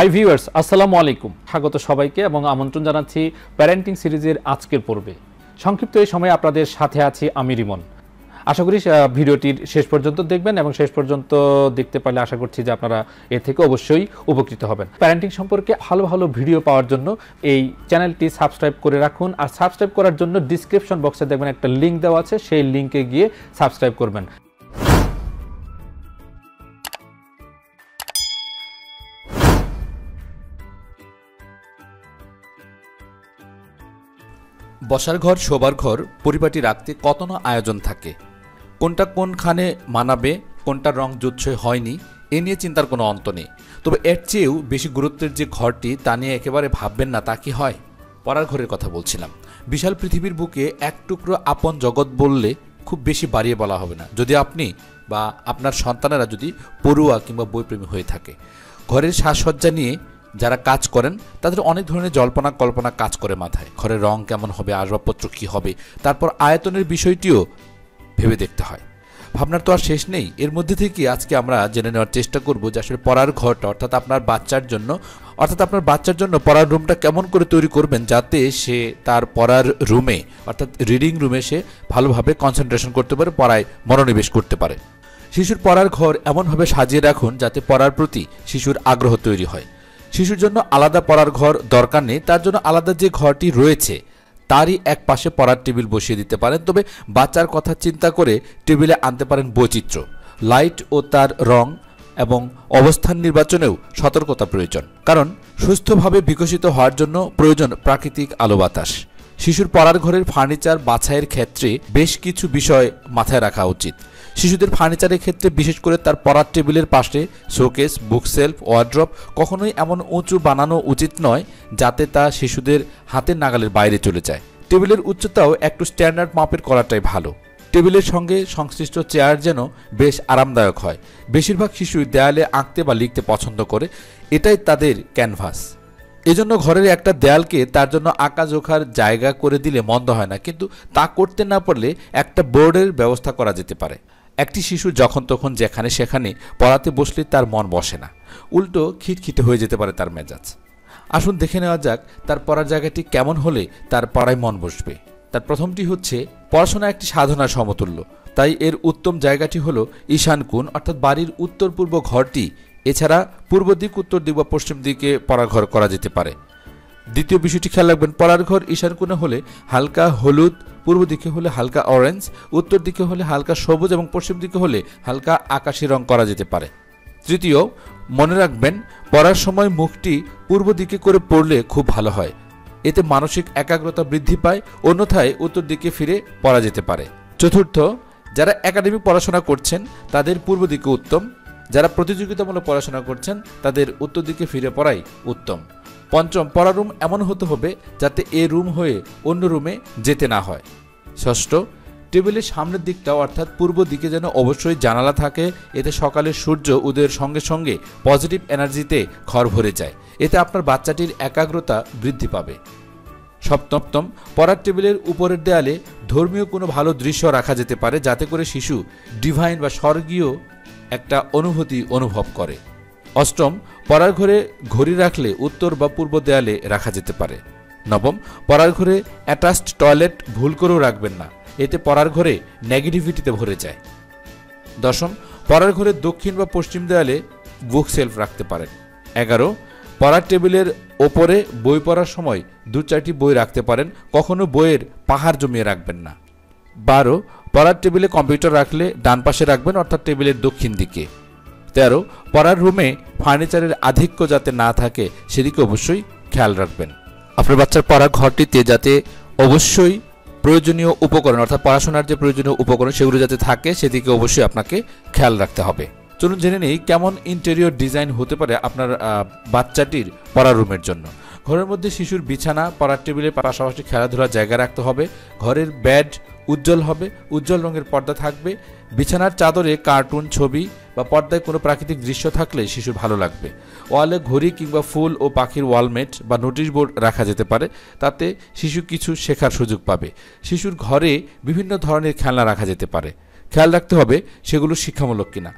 Hi viewers, আসসালামু আলাইকুম। স্বাগত সবাইকে এবং আমন্ত্রণ জানাচ্ছি প্যারেন্টিং সিরিজের আজকের পর্বে। সংক্ষিপ্ত এই সময় আপনাদের সাথে আছি আমি রিমন। আশা করি ভিডিওটির শেষ পর্যন্ত দেখবেন এবং শেষ পর্যন্ত দেখতে পারলে আশা করছি যে আপনারা এর থেকে অবশ্যই উপকৃত হবেন। প্যারেন্টিং সম্পর্কে ভালো ভালো ভিডিও পাওয়ার জন্য এই চ্যানেলটি সাবস্ক্রাইব করে রাখুন। আর সাবস্ক্রাইব করার জন্য ডিসক্রিপশন বক্সে দেখবেন একটা লিঙ্ক দেওয়া আছে, সেই লিঙ্কে গিয়ে সাবস্ক্রাইব করবেন। বসার ঘর, শোবার ঘর পরিপাটি রাখতে কত না আয়োজন থাকে। কোনটা কোনখানে মানাবে, কোনটা রং জুৎসই হয়নি, এ নিয়ে চিন্তার কোনো অন্ত নেই। তবে এর চেয়েও বেশি গুরুত্বের যে ঘরটি, তা নিয়ে একেবারে ভাববেন না তা কি হয়? পড়ার ঘরের কথা বলছিলাম। বিশাল পৃথিবীর বুকে এক টুকরো আপন জগৎ বললে খুব বেশি বাড়িয়ে বলা হবে না, যদি আপনি বা আপনার সন্তানেরা যদি পড়ুয়া কিংবা বইপ্রেমী হয়ে থাকে। ঘরের সাজসজ্জা নিয়ে যারা কাজ করেন তাদের অনেক ধরনের জল্পনা কল্পনা কাজ করে মাথায়। ঘরের রং কেমন হবে, আসবাবপত্র কী হবে, তারপর আয়তনের বিষয়টিও ভেবে দেখতে হয়। ভাবনার তো আর শেষ নেই। এর মধ্যে থেকে আজকে আমরা জেনে নেওয়ার চেষ্টা করব যে আসলে পড়ার ঘরটা অর্থাৎ আপনার বাচ্চার জন্য পড়ার রুমটা কেমন করে তৈরি করবেন, যাতে সে তার পড়ার রুমে অর্থাৎ রিডিং রুমে সে ভালোভাবে কনসেন্ট্রেশন করতে পারে, পড়ায় মনোনিবেশ করতে পারে। শিশুর পড়ার ঘর এমনভাবে সাজিয়ে রাখুন যাতে পড়ার প্রতি শিশুর আগ্রহ তৈরি হয়। শিশুর জন্য আলাদা পড়ার ঘর দরকার নেই, তার জন্য আলাদা যে ঘরটি রয়েছে তারই এক পাশে পড়ার টেবিল বসিয়ে দিতে পারেন। তবে বাচ্চার কথা চিন্তা করে টেবিলে আনতে পারেন বৈচিত্র্য। লাইট ও তার রং এবং অবস্থান নির্বাচনেও সতর্কতা প্রয়োজন, কারণ সুস্থভাবে বিকশিত হওয়ার জন্য প্রয়োজন প্রাকৃতিক আলো বাতাস। শিশুর পড়ার ঘরের ফার্নিচার বাছাইয়ের ক্ষেত্রে বেশ কিছু বিষয় মাথায় রাখা উচিত। শিশুদের ফার্নিচারের ক্ষেত্রে বিশেষ করে তার পড়ার টেবিলের পাশে শোকেস, বুকশেলফ, ওয়ার্ড্রপ কখনোই এমন উঁচু বানানো উচিত নয় যাতে তা শিশুদের হাতের নাগালের বাইরে চলে যায়। টেবিলের উচ্চতাও একটু স্ট্যান্ডার্ড মাপের করাটাই ভালো। টেবিলের সঙ্গে সংশ্লিষ্ট চেয়ার যেন বেশ আরামদায়ক হয়। বেশিরভাগ শিশুই দেয়ালে আঁকতে বা লিখতে পছন্দ করে, এটাই তাদের ক্যানভাস। এজন্য ঘরের একটা দেয়ালকে তার জন্য আঁকাঝোঁকার জায়গা করে দিলে মন্দ হয় না, কিন্তু তা করতে না পারলে একটা বোর্ডের ব্যবস্থা করা যেতে পারে। একটি শিশু যখন তখন যেখানে সেখানে পড়াতে বসলে তার মন বসে না, উল্টো খিটখিটে হয়ে যেতে পারে তার মেজাজ। আসুন দেখে নেওয়া যাক তার পড়ার জায়গাটি কেমন হলে তার পড়ায় মন বসবে। তার প্রথমটি হচ্ছে, পড়াশোনা একটি সাধনার সমতুল্য, তাই এর উত্তম জায়গাটি হলো ঈশান কোণ অর্থাৎ বাড়ির উত্তর পূর্ব ঘরটি। এছাড়া পূর্ব দিক, উত্তর দিক বা পশ্চিম দিকে পড়ার ঘর করা যেতে পারে। দ্বিতীয় বিষয়টি খেয়াল রাখবেন, পড়ার ঘর ঈশান কোণে হলে হালকা হলুদ, পূর্ব দিকে হলে হালকা অরেঞ্জ, উত্তর দিকে হলে হালকা সবুজ এবং পশ্চিম দিকে হলে হালকা আকাশি রং করা যেতে পারে। তৃতীয়, মনে রাখবেন পড়ার সময় মুখটি পূর্ব দিকে করে পড়লে খুব ভালো হয়, এতে মানসিক একাগ্রতা বৃদ্ধি পায়, অন্যথায় উত্তর দিকে ফিরে পড়া যেতে পারে। চতুর্থ, যারা একাডেমিক পড়াশোনা করছেন তাদের পূর্ব দিকে উত্তম, যারা প্রতিযোগিতামূলক পড়াশোনা করছেন তাদের উত্তর দিকে ফিরে পড়াই উত্তম। পঞ্চম, পড়ার রুম এমন হতে হবে যাতে এ রুম হয়ে অন্য রুমে যেতে না হয়। ষষ্ঠ, টেবিলের সামনের দিকটা অর্থাৎ পূর্ব দিকে যেন অবশ্যই জানালা থাকে, এতে সকালের সূর্য উদয়ের সঙ্গে সঙ্গে পজিটিভ এনার্জিতে ঘর ভরে যায়, এতে আপনার বাচ্চাটির একাগ্রতা বৃদ্ধি পাবে। সপ্তম, পড়ার টেবিলের উপরের দেয়ালে ধর্মীয় কোনো ভালো দৃশ্য রাখা যেতে পারে, যাতে করে শিশু ডিভাইন বা স্বর্গীয় একটা অনুভূতি অনুভব করে। অষ্টম, পড়ার ঘরে ঘড়ি রাখলে উত্তর বা পূর্ব দেয়ালে রাখা যেতে পারে। নবম, পড়ার ঘরে অ্যাটাচড টয়লেট ভুল করেও রাখবেন না, এতে পড়ার ঘরে নেগেটিভিটিতে ভরে যায়। দশম, পড়ার ঘরে দক্ষিণ বা পশ্চিম দেয়ালে বুক সেলফ রাখতে পারেন। 11, পড়ার টেবিলের ওপরে বই পড়ার সময় 2-4টি বই রাখতে পারেন, কখনো বইয়ের পাহাড় জমিয়ে রাখবেন না। 12, পড়ার টেবিলে কম্পিউটার রাখলে ডান পাশে রাখবেন অর্থাৎ টেবিলের দক্ষিণ দিকে। 13, পড়ার রুমে ফার্নিচারের আধিক্য যাতে না থাকে সেদিকে অবশ্যই খেয়াল রাখবেন। আপনার বাচ্চার পড়ার ঘরটিতে যাতে অবশ্যই প্রয়োজনীয় উপকরণ অর্থাৎ পড়াশোনার যে প্রয়োজনীয় উপকরণ সেগুলো যাতে থাকে সেদিকে অবশ্যই আপনাকে খেয়াল রাখতে হবে। চলুন জেনে নেই কেমন ইন্টেরিয়র ডিজাইন হতে পারে আপনার বাচ্চাটির পড়ার রুমের জন্য। ঘরের মধ্যে শিশুর বিছানা, পড়ার টেবিলের পাশাপাশি খেলাধুলার জায়গা রাখতে হবে। ঘরের বেড উজ্জ্বল হবে, উজ্জ্বল রঙের পর্দা থাকবে। বিছানার চাদরে কার্টুন, ছবি বা পর্দায় কোনো প্রাকৃতিক দৃশ্য থাকলে শিশুর ভালো লাগবে। ওয়ালে ঘড়ি কিংবা ফুল ও পাখির ওয়ালমেট বা নোটিশ বোর্ড রাখা যেতে পারে, তাতে শিশু কিছু শেখার সুযোগ পাবে। শিশুর ঘরে বিভিন্ন ধরনের খেলনা রাখা যেতে পারে, খেয়াল রাখতে হবে সেগুলো শিক্ষামূলক কিনা।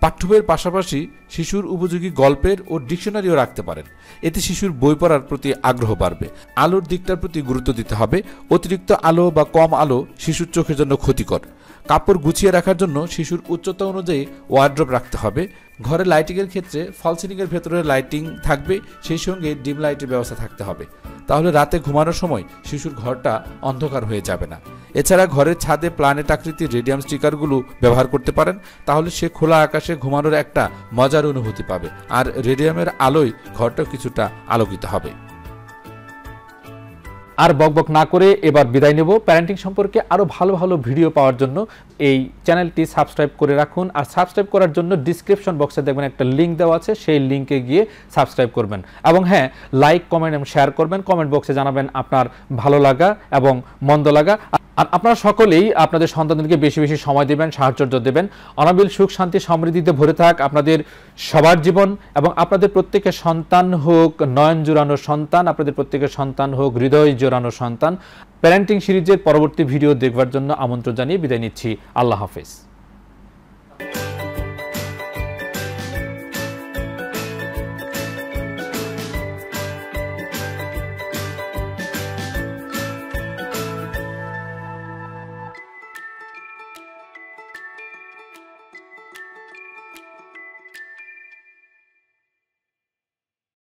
পাঠ্য বইয়ের পাশাপাশি শিশুর উপযোগী গল্পের ও ডিকশনারিও রাখতে পারেন। এতে শিশুর বই পড়ার প্রতি আগ্রহ বাড়বে। আলোর দিকটার প্রতি গুরুত্ব দিতে হবে। অতিরিক্ত আলো বা কম আলো শিশুর চোখের জন্য ক্ষতিকর। কাপড় গুছিয়ে রাখার জন্য শিশুর উচ্চতা অনুযায়ী ওয়ার্ড্রপ রাখতে হবে। ঘরে লাইটিংয়ের ক্ষেত্রে ফল সিলিংয়ের ভেতরে লাইটিং থাকবে, সেই সঙ্গে ডিম লাইটের ব্যবস্থা থাকতে হবে। তাহলে রাতে ঘুমানোর সময় শিশুর ঘরটা অন্ধকার হয়ে যাবে না। এছাড়া ঘরের ছাদে প্ল্যানেট আকৃতির রেডিয়াম স্টিকারগুলো ব্যবহার করতে পারেন। তাহলে সে খোলা আকাশে ঘুমানোর একটা মজার অনুভূতি পাবে, আর রেডিয়ামের আলোয় ঘরটা কিছুটা আলোকিত হবে। আর বকবক না করে এবার বিদায় নেব। প্যারেন্টিং সম্পর্কে আরও ভালো ভালো ভিডিও পাওয়ার জন্য এই চ্যানেলটি সাবস্ক্রাইব করে রাখুন। আর সাবস্ক্রাইব করার জন্য ডিসক্রিপশন বক্সে দেখবেন একটা লিঙ্ক দেওয়া আছে, সেই লিঙ্কে গিয়ে সাবস্ক্রাইব করবেন। এবং হ্যাঁ, লাইক, কমেন্ট এবং শেয়ার করবেন। কমেন্ট বক্সে জানাবেন আপনার ভালো লাগা এবং মন্দ লাগা। আর আপনারা সকলেই আপনাদের সন্তানদেরকে বেশি বেশি সময় দেবেন, সাহায্য দেবেন। অনাবিল সুখ, শান্তি, সমৃদ্ধিতে ভরে থাক আপনাদের সবার জীবন, এবং আপনাদের প্রত্যেকের সন্তান হোক নয়ন জোড়ানো সন্তান, আপনাদের প্রত্যেকের সন্তান হোক হৃদয় জোড়ানো সন্তান। প্যারেন্টিং সিরিজের পরবর্তী ভিডিও দেখবার জন্য আমন্ত্রণ জানিয়ে বিদায় নিচ্ছি। আল্লাহ হাফেজ।